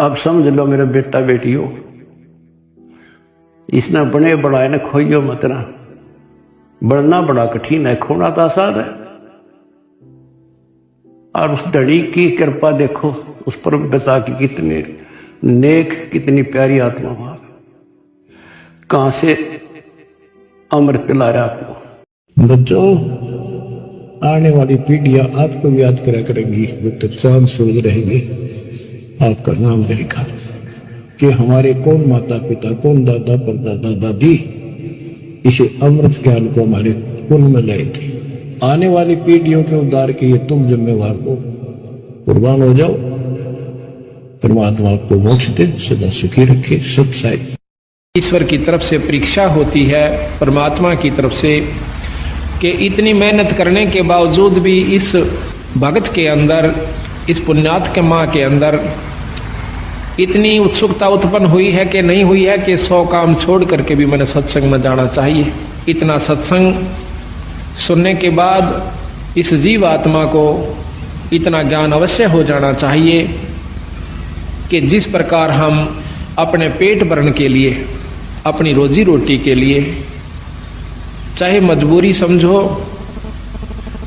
अब समझ लो मेरे बेटा बेटियों, इसने बने बड़ा ने खोइयो मत ना। बढ़ना बड़ा कठिन है, खोना तो आसान है। और उस धड़ी की कृपा देखो, उस पर पिता की कितनी नेक, कितनी प्यारी आत्मा वहां कहां से अमृत पिला रहा आपको। बच्चों, आने वाली पीढ़ियां आपको भी याद करा करेंगी जब तक चांद सूरज रहेंगे। आपका नाम रहेगा कि हमारे कौन माता पिता, कौन दादा परदादा दादी इसे अमृत ज्ञान को हमारे कुल में लाए थे। आने वाली पीढ़ियों के उद्धार के लिए तुम जिम्मेवार हो, कुर्बान हो जाओ। परमात्मा आपको मोक्ष दे, सदा सुखी रखे। सच्चाई ईश्वर की तरफ से परीक्षा होती है, परमात्मा की तरफ से, कि इतनी मेहनत करने के बावजूद भी इस भगत के अंदर, इस पुण्यात्मा के अंदर इतनी उत्सुकता उत्पन्न हुई है कि नहीं हुई है कि 100 काम छोड़ करके भी मैंने सत्संग में जाना चाहिए। इतना सत्संग सुनने के बाद इस जीव आत्मा को इतना ज्ञान अवश्य हो जाना चाहिए कि जिस प्रकार हम अपने पेट भरण के लिए, अपनी रोजी रोटी के लिए, चाहे मजबूरी समझो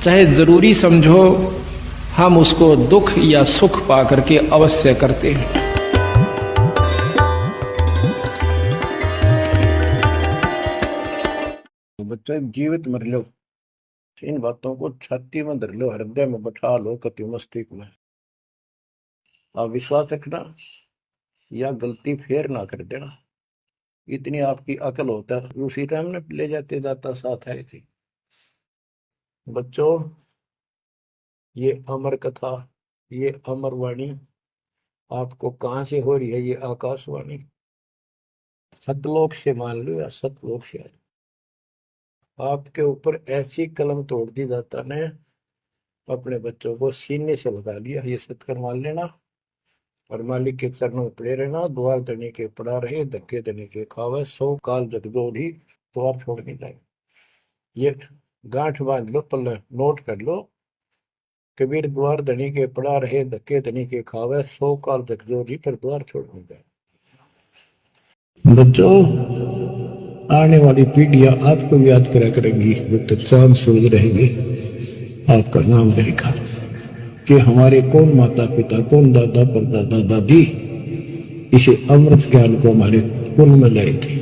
चाहे जरूरी समझो, हम उसको दुख या सुख पा करके अवश्य करते हैं। बच्चों, जीवित मर लो, इन बातों को छाती में धर लो, हृदय में बैठा लो, कति मस्तिष्क में। आप विश्वास रखना या गलती फेर ना कर देना, इतनी आपकी अकल होता है। उसी टाइम ने ले जाते दाता साथ आए थे। बच्चों, ये अमर कथा, ये अमर वाणी आपको कहां से हो रही है? ये आकाशवाणी सतलोक से मान लो, या सतलोक से आपके ऊपर ऐसी कलम तोड़ दी दाता ने, अपने बच्चों को सीने से लगा लिया। ये सत्कर मान लेना और मालिक के चरणों में पड़े रहना। द्वार दनी के पड़ा रहे, धक्के दनी के खावे, 100 काल जगदोधी द्वार छोड़ नहीं जाए। ये गांठ बांध लो, पल्ले नोट कर लो। कबीर द्वार दनी के पड़ा रहे, धक्के दनी के खावे, 100 काल जगदोधी पर द्वार छोड़ नहीं जाए। बच्चों, आने वाली पीढ़ियां आपको भी याद करा करेंगी जब तक चांद सूरज रहेंगे। आपका नाम रहेगा कि हमारे कौन माता पिता, कौन दादा परदादा दादी इसे अमृत ज्ञान को हमारे कुल में लाए थे।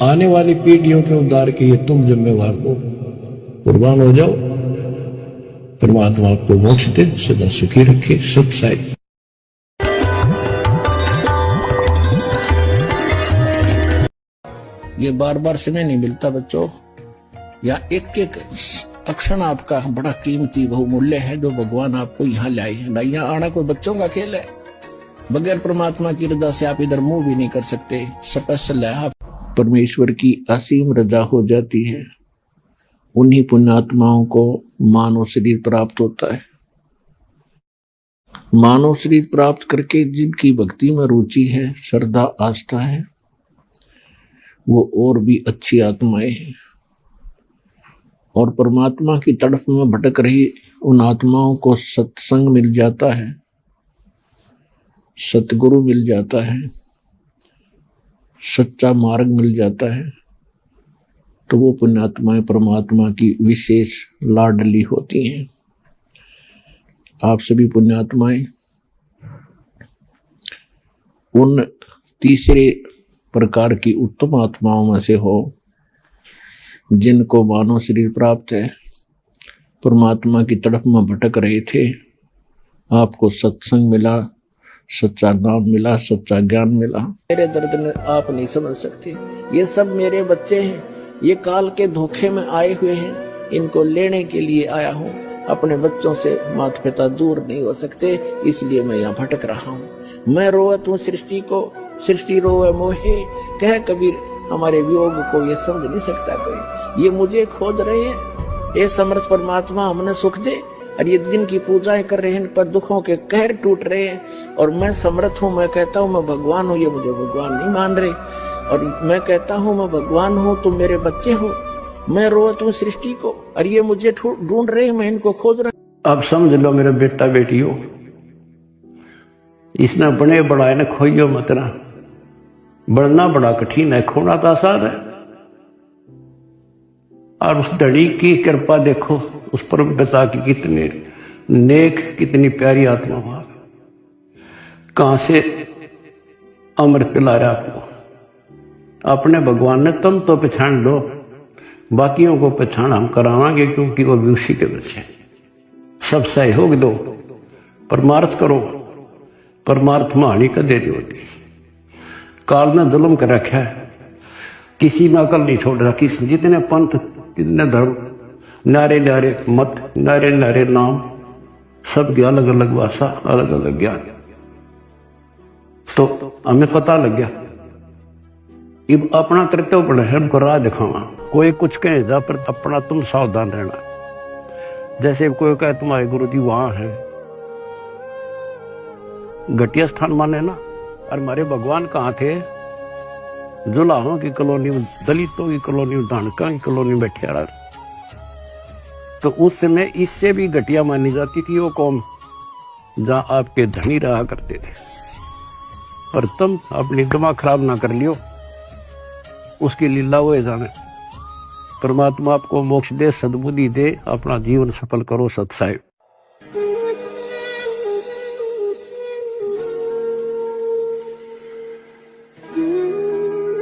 आने वाली पीढ़ियों के उद्धार के लिए तुम जिम्मेवार हो, कुर्बान हो जाओ। परमात्मा आपको मोक्ष दे, सदा सुखी रखे। सच्चाई ये बार बार समय नहीं मिलता बच्चों, या एक एक अक्षण आपका बड़ा कीमती बहुमूल्य है जो भगवान आपको यहाँ लाए हैं। ना यहाँ आना कोई बच्चों का खेल है। बगैर परमात्मा की रजा से आप इधर मुंह भी नहीं कर सकते। स्पेशल है आप। परमेश्वर की असीम रजा हो जाती है, उन्हीं पुण्यात्माओं को मानव शरीर प्राप्त होता है। मानव शरीर प्राप्त करके जिनकी भक्ति में रुचि है, श्रद्धा आस्था है, वो और भी अच्छी आत्माएं हैं। और परमात्मा की तड़फ में भटक रही उन आत्माओं को सत्संग मिल जाता है, सतगुरु मिल जाता है, सच्चा मार्ग मिल जाता है, तो वो पुण्यात्माएं परमात्मा की विशेष लाडली होती हैं। आप सभी पुण्यात्माएं उन तीसरे प्रकार की उत्तम आत्माओं में से हो जिनको मानव शरीर प्राप्त है, परमात्मा की तरफ में भटक रहे थे। आपको सत्संग मिला, सच्चा नाम मिला, सच्चा ज्ञान मिला। मेरे दर्द में आप नहीं समझ सकते। ये सब मेरे बच्चे हैं, ये काल के धोखे में आए हुए हैं। इनको लेने के लिए आया हूँ। अपने बच्चों से माता पिता दूर नहीं हो सकते, इसलिए मैं यहाँ भटक रहा हूँ। मैं रोवत हूँ सृष्टि को, सृष्टि रोवे मोहे, कह कबीर हमारे वियोग को ये समझ नहीं सकता कोई। ये मुझे खोज रहे हैं। ये समर्थ परमात्मा हमने सुख दे, और ये जिनकी पूजाएं कर रहे हैं इन पर दुखों के कहर टूट रहे हैं। और मैं समर्थ हूँ, मैं कहता हूँ मैं भगवान हूँ, ये मुझे भगवान नहीं मान रहे। और मैं कहता हूँ मैं भगवान हूँ, तुम मेरे बच्चे हो। मैं रोत हूँ सृष्टि को, और ये मुझे ढूंढ रहे हैं, मैं इनको खोज रहा हूँ। अब समझ लो मेरे बेटा बेटियों, इसने बने बढ़ाए ने खोइयो मत ना। बढ़ना बड़ा कठिन है, खोना तो आसान है। और उस धनी की कृपा देखो, उस पर पिता की कितनी नेक, कितनी प्यारी आत्मा वहां कहां से अमृत पिला रहा आपको। अपने भगवान ने तुम तो पहचान लो, बाकियों को पहचान हम करावांगे, क्योंकि वो भी उसी के बच्चे। सब सहयोग दो, परमार्थ करो। परमार्थ में हानि कदे नहीं होती। काल ने जुल्म कर रखा है, किसी में अकल नहीं छोड़ रखी। जितने पंथ, जितने धर्म, नारे नारे मत, नारे नारे नाम, सबकी अलग अलग भाषा, अलग अलग ज्ञान। तो हमें पता लग गया अब अपना कर्तव्य बने हमको राह दिखावा। कोई कुछ कहे जा, पर अपना तुम सावधान रहना। जैसे कोई कहे तुम्हारे गुरु जी वहां है, घटिया स्थान माने ना। और हमारे भगवान कहाँ थे? जुलाहों की कॉलोनी में, दलितों की कॉलोनी में, धानका की कॉलोनी में बैठे रहा। तो उस समय इससे भी घटिया मानी जाती थी वो कौम, जहां आपके धनी रहा करते थे। और तुम अपनी दिमाग खराब ना कर लियो, उसकी लीला वो जाने। परमात्मा आपको मोक्ष दे, सद्बुद्धि दे, अपना जीवन सफल करो। सत्साई।